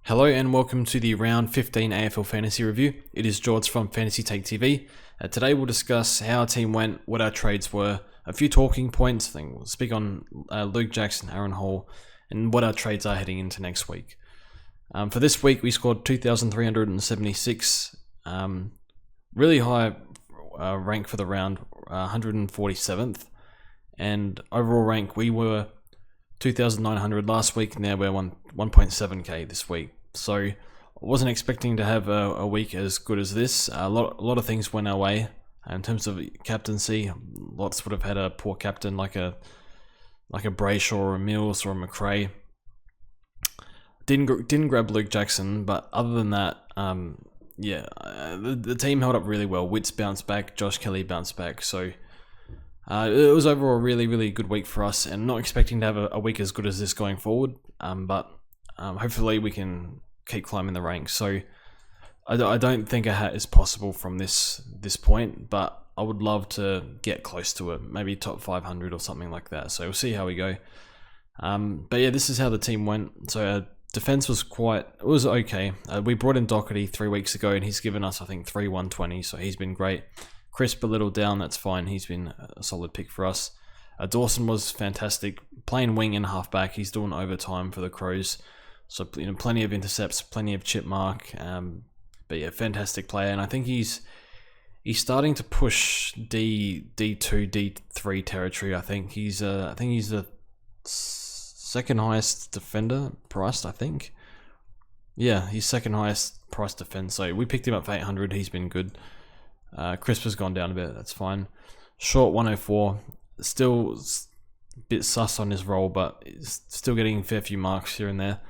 Hello and welcome to the round 15 AFL fantasy review. It is George from Fantasy Take TV. Today we'll discuss how our team went, what our trades were, a few talking points. I think we'll speak on Luke Jackson, Aaron Hall, and what our trades are heading into next week. For this week, we scored 2,376. Really high rank for the round, 147th. And overall rank, we were 2,900 last week. Now we're 1.7k this week. So I wasn't expecting to have a week as good as this. A lot of things went our way in terms of captaincy. Lots would have had a poor captain like a Brayshaw or a Mills or a McRae. Didn't grab Luke Jackson, but other than that, the team held up really well. Witts bounced back, Josh Kelly bounced back. So it was overall a really, really good week for us, and not expecting to have a week as good as this going forward. But hopefully we can keep climbing the ranks. So I don't think a hat is possible from this point, but I would love to get close to it, maybe top 500 or something like that. So we'll see how we go. But yeah, this is how the team went. So our defense was okay. We brought in Doherty 3 weeks ago, and he's given us, I think, 120. So he's been great. Crisp a little down, that's fine. He's been a solid pick for us. Dawson was fantastic, playing wing and halfback. He's doing overtime for the Crows, so plenty of intercepts, plenty of chip mark. But yeah, fantastic player, and I think he's starting to push D2, D3 territory. I think he's the second highest defender priced. I think, yeah, he's second highest priced defense. So we picked him up for 800. He's been good. Crisp has gone down a bit, that's fine. Short 104, still a bit sus on his role, but he's still getting a fair few marks here and there.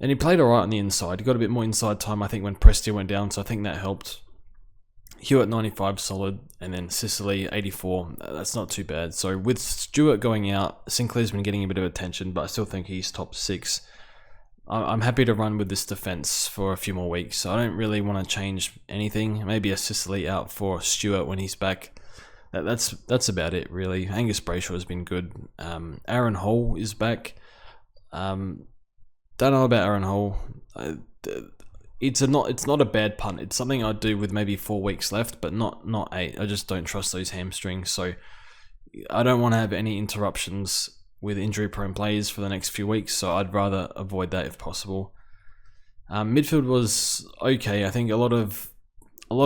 And he played alright on the inside. He got a bit more inside time, I think, when Prestia went down, so I think that helped. Hewitt 95, solid, and then Sicily 84, that's not too bad. So with Stewart going out, Sinclair's been getting a bit of attention, but I still think he's top 6. I'm happy to run with this defense for a few more weeks. So I don't really want to change anything. Maybe a Sicily out for Stewart when he's back. That's about it, really. Angus Brayshaw has been good. Aaron Hall is back. Don't know about Aaron Hall. It's not a bad punt. It's something I'd do with maybe 4 weeks left, but not 8. I just don't trust those hamstrings. So I don't want to have any interruptions with injury-prone players for the next few weeks, so I'd rather avoid that if possible. Midfield was okay. I think a lot of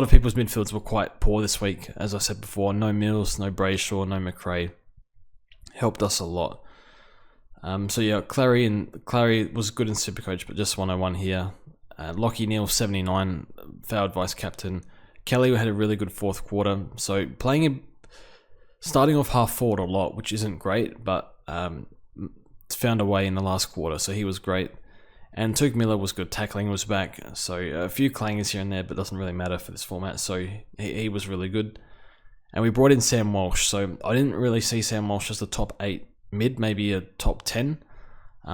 people's midfields were quite poor this week. As I said before, no Mills, no Brayshaw, no McRae. Helped us a lot. So yeah, Clary was good in Supercoach, but just 101 here. Lockie Neal 79, foul advice captain. Kelly had a really good fourth quarter. So starting off half forward a lot, which isn't great, but found a way in the last quarter, so he was great. And Touk Miller was good. Tackling was back, so a few clangers here and there, but doesn't really matter for this format. So he was really good. And we brought in Sam Walsh. So I didn't really see Sam Walsh as the top 8 mid, maybe a top 10,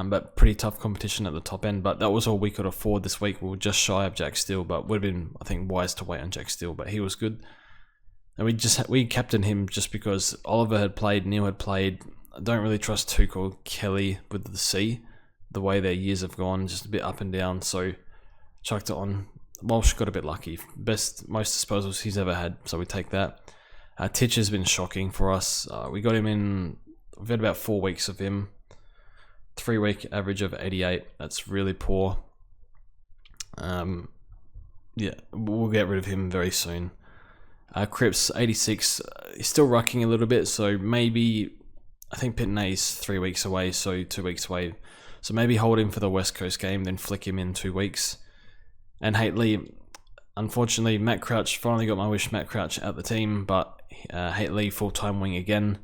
but pretty tough competition at the top end. But that was all we could afford this week. We were just shy of Jack Steele, but would have been, I think, wise to wait on Jack Steele. But he was good. And we captained him just because Oliver had played, Neil had played. I don't really trust Touk or Kelly with the C, the way their years have gone, just a bit up and down. So chucked it on. Walsh got a bit lucky. Most disposals he's ever had, so we take that. Titch has been shocking for us. We got him in. We've had about 4 weeks of him. 3-week average of 88. That's really poor. Yeah, we'll get rid of him very soon. Cripps 86. He's still rucking a little bit, so maybe. I think Pitney's 3 weeks away, so 2 weeks away. So maybe hold him for the West Coast game, then flick him in 2 weeks. And Haitley, unfortunately, Matt Crouch, finally got my wish, Matt Crouch out the team, but Haitley full-time wing again.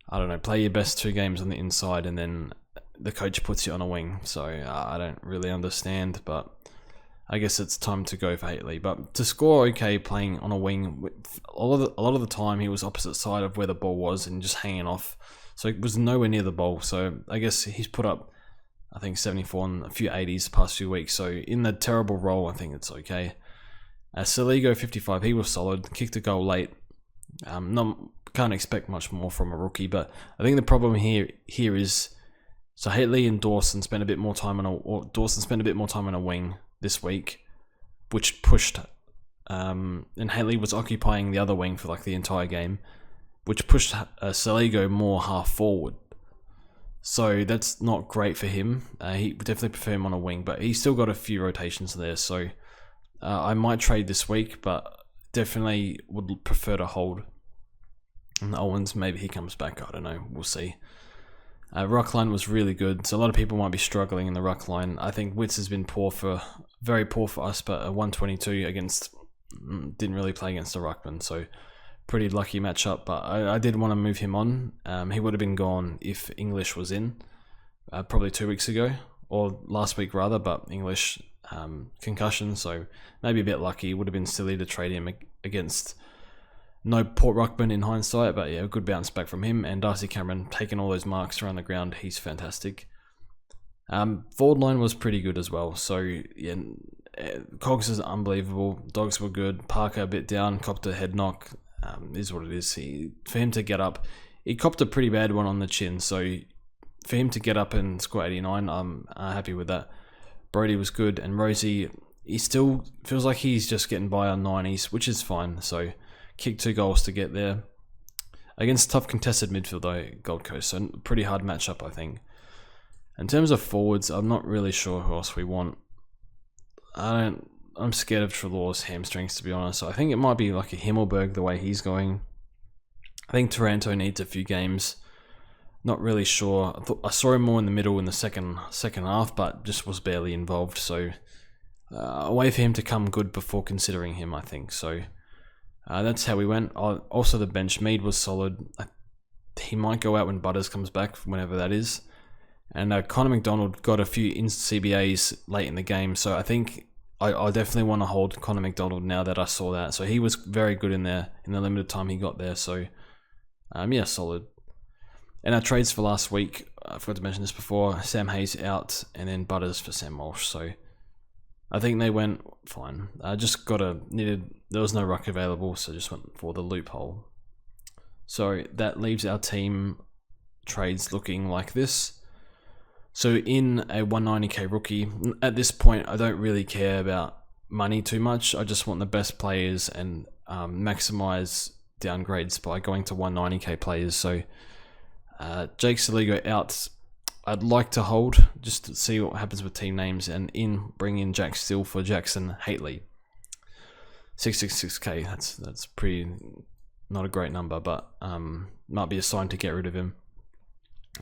I don't know, play your best 2 games on the inside, and then the coach puts you on a wing. So I don't really understand, but I guess it's time to go for Haitley. But to score okay playing on a wing, a lot of the time he was opposite side of where the ball was and just hanging off. So it was nowhere near the ball. So I guess he's put up, I think, 74 and a few 80s the past few weeks. So in the terrible role, I think it's okay. Saligo 55, he was solid. Kicked a goal late. Can't expect much more from a rookie. But I think the problem here is So Haley and Dawson spent a bit more time on a wing this week, which pushed, and Haley was occupying the other wing for like the entire game, which pushed Saligo more half forward. So that's not great for him. He would definitely prefer him on a wing, but he's still got a few rotations there. So I might trade this week, but definitely would prefer to hold. And Owens, maybe he comes back. I don't know. We'll see. Ruck line was really good. So a lot of people might be struggling in the ruck line. I think Witts has been very poor for us, but a 122 didn't really play against the ruckman. So pretty lucky matchup, but I did want to move him on. He would have been gone if English was in, probably 2 weeks ago, or last week rather, but English concussion, so maybe a bit lucky. It would have been silly to trade him against no Port Ruckman in hindsight, but yeah, a good bounce back from him. And Darcy Cameron taking all those marks around the ground, he's fantastic. Forward line was pretty good as well, so yeah, Cogs is unbelievable, Dogs were good, Parker a bit down, copped a head knock. Is what it is. For him to get up, he copped a pretty bad one on the chin, so for him to get up and score 89, I'm happy with that. Brody was good, and Rosie, he still feels like he's just getting by on 90s, which is fine. So kicked 2 goals to get there against tough contested midfield though, Gold Coast, so pretty hard matchup I think. In terms of forwards, I'm not really sure who else we want. I'm scared of Treloar's hamstrings, to be honest. So I think it might be like a Himmelberg the way he's going. I think Taranto needs a few games. Not really sure. I saw him more in the middle in the second half, but just was barely involved. So a way for him to come good before considering him, I think. So that's how we went. Also the bench, Mead was solid. He might go out when Butters comes back, whenever that is. And Connor McDonald got a few CBAs late in the game, so I think I definitely want to hold Connor McDonald now that I saw that. So he was very good in there in the limited time he got there. So yeah, solid. And our trades for last week, I forgot to mention this before, Sam Hayes out and then Butters for Sam Walsh. So I think they went fine. I just there was no ruck available, so just went for the loophole. So that leaves our team trades looking like this. So in a 190k rookie, at this point, I don't really care about money too much. I just want the best players and maximize downgrades by going to 190k players. So Jake Saligo out. I'd like to hold just to see what happens with team names, and bring in Jack Steele for Jackson Haitley. 666k. That's pretty not a great number, but might be a sign to get rid of him.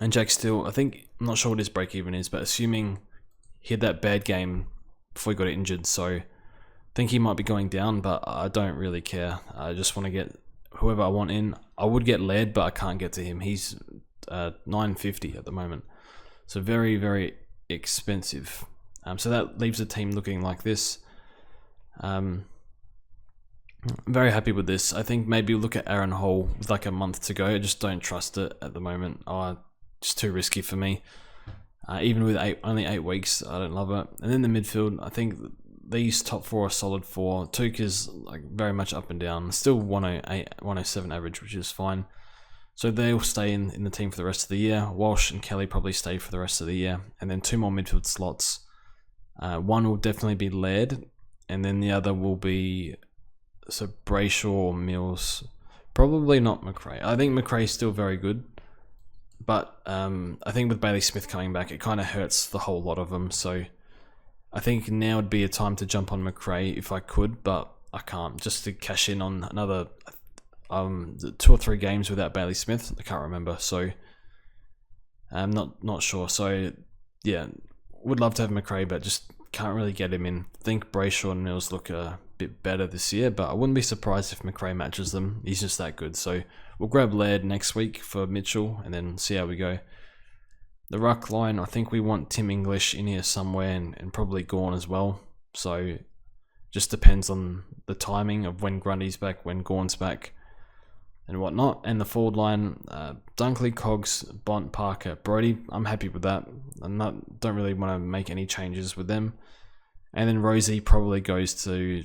And Jack Steele, I'm not sure what his break even is, but assuming he had that bad game before he got injured, so I think he might be going down, but I don't really care. I just want to get whoever I want in. I would get Laird, but I can't get to him. He's 950 at the moment, so very, very expensive. So that leaves the team looking like this. I'm very happy with this. I think maybe look at Aaron Hall with like a month to go. I just don't trust it at the moment. It's too risky for me. Even with only 8 weeks, I don't love it. And then the midfield, I think these top 4 are solid 4. Tuka's like very much up and down. Still 108, 107 average, which is fine. So they'll stay in the team for the rest of the year. Walsh and Kelly probably stay for the rest of the year. And then 2 more midfield slots. One will definitely be Laird, and then the other will be Brayshaw or Mills. Probably not McRae. I think McRae's still very good. But I think with Bailey Smith coming back, it kind of hurts the whole lot of them. So I think now would be a time to jump on McRae if I could, but I can't. Just to cash in on another 2 or 3 games without Bailey Smith. I can't remember. So I'm not sure. So yeah, would love to have McRae, but just can't really get him in. I think Brayshaw and Mills look a bit better this year, but I wouldn't be surprised if McRae matches them. He's just that good. So we'll grab Laird next week for Mitchell and then see how we go. The ruck line, I think we want Tim English in here somewhere and probably Gawn as well. So just depends on the timing of when Grundy's back, when Gawn's back and whatnot. And the forward line, Dunkley, Cogs, Bont, Parker, Brody. I'm happy with that. Don't really want to make any changes with them. And then Rosie probably goes to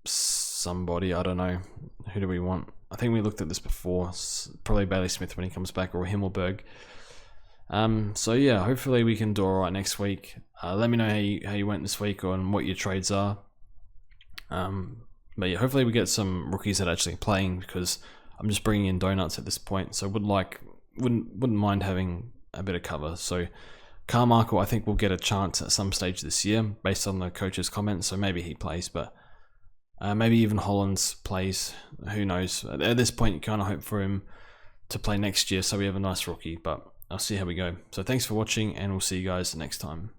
somebody. I don't know. Who do we want? I think we looked at this before. Probably Bailey Smith when he comes back, or Himmelberg. So yeah, hopefully we can do alright next week. Let me know how you went this week and what your trades are. But yeah, hopefully we get some rookies that are actually playing, because I'm just bringing in donuts at this point. So wouldn't mind having a bit of cover. So Carmichael, I think, will get a chance at some stage this year based on the coach's comments. So maybe he plays, but maybe even Hollands plays. Who knows? At this point, you kind of hope for him to play next year, so we have a nice rookie. But I'll see how we go. So thanks for watching, and we'll see you guys next time.